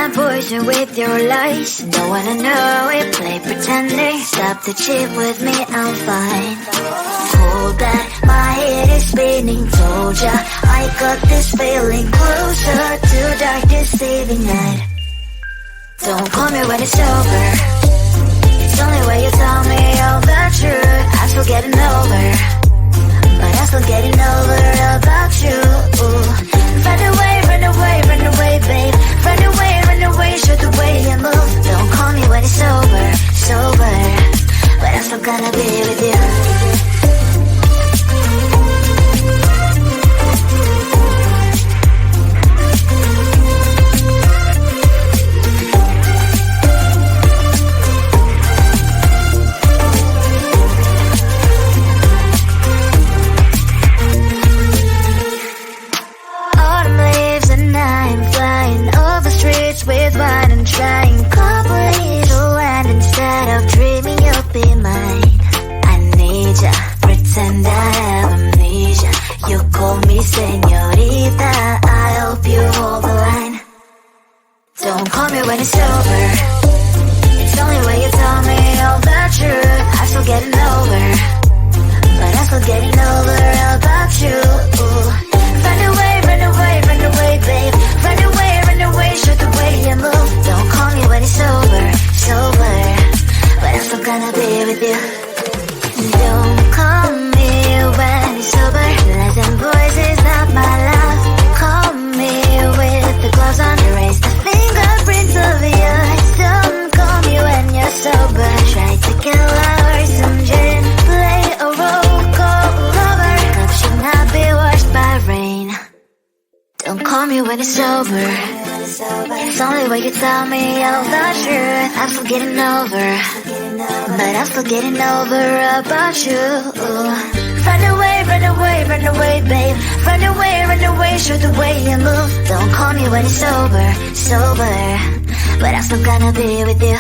my poison with your lies. Don't wanna know it, play pretending. Stop the cheat with me, I'm fine. Hold back, my head is spinning. Told ya, I got this feeling. Closer to dark deceiving night. Don't call me when it's over. It's only when you tell me all the truth. I'm still getting over, but I'm still getting over about you. Run away, run away, run away, babe. Run away, show the way you move. Don't call me when it's over, sober, but I'm still gonna be with you. With wine and trying coffee to land instead of dreaming you'll be mine. I need ya, pretend I have amnesia. You call me señorita, I hope you hold the line. Don't call me when it's over. It's only when you tell me all the truth. I'm still getting over, but I'm still getting over about you. Run away, run away, run away, babe. Run away, show the way you move. Don't call me when it's over, sober, but I'm still gonna be with you. Don't call me when it's over. Lies and voices, not my love. Call me with the gloves on. Erase the fingerprints of yours. Don't call me when you're sober. Try to get lower, some gin. Play a role, call lover. Cup should not be washed by rain. Don't call me when it's over. It's only when you tell me all the truth. I'm still getting over, but I'm still getting over about you. Run away, run away, run away, babe. Run away, show the way you move. Don't call me when it's over, sober, but I'm still gonna be with you.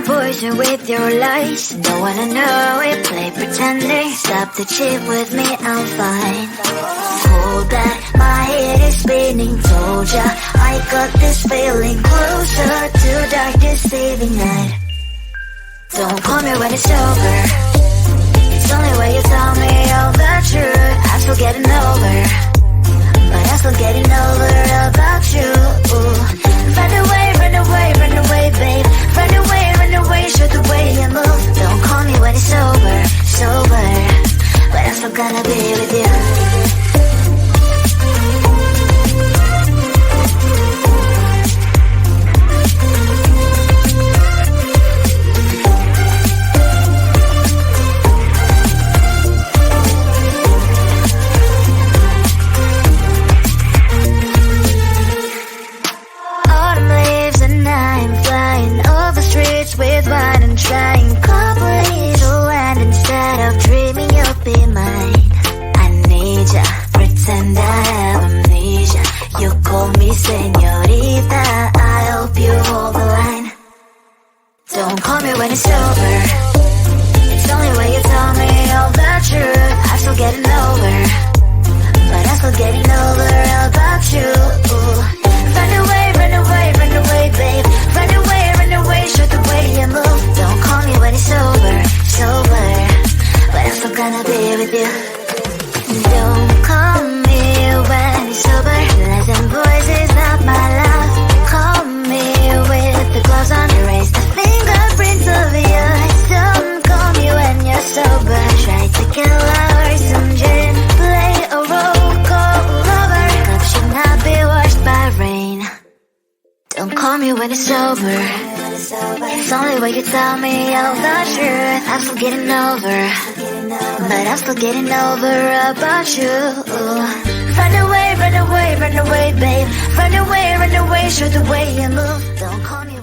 poison with your lies. Don't wanna know it, play pretending. Stop the cheat with me, I'm fine. Hold that, my head is spinning. Told ya, I got this feeling closer to dark deceiving night. Don't call me when it's over. It's only when you tell me all the truth. I'm still getting over, but I'm still getting over about you. Run away, run away, run away, babe. Run away, run away, show the way you move. Don't call me when it's over, it's over, but I'm still gonna be with you. With wine and trying couples to land instead of dreaming you'll be mine. I need ya, pretend I have amnesia. You call me señorita, I hope you hold the line. Don't call me when it's over. It's only when you tell me all the truth. I'm still getting over, but I'm still getting over about you. Run away, run away, run away, babe. Run away, run away, show the way you move. Don't call me when it's over, it's over, but I'm still gonna be with you. Don't call me when it's over. Lies and boys is not my love. Call me with the gloves on. Erase the fingerprints of yours. Don't call me when you're sober. Try to kill our some gin. Play a role, call lover. Cup should not be washed by rain. Don't call me when it's over. It's only when you tell me all the truth. I'm still getting over, but I'm still getting over about you. Run away, run away, run away, babe. Run away, show the way you move. Don't call me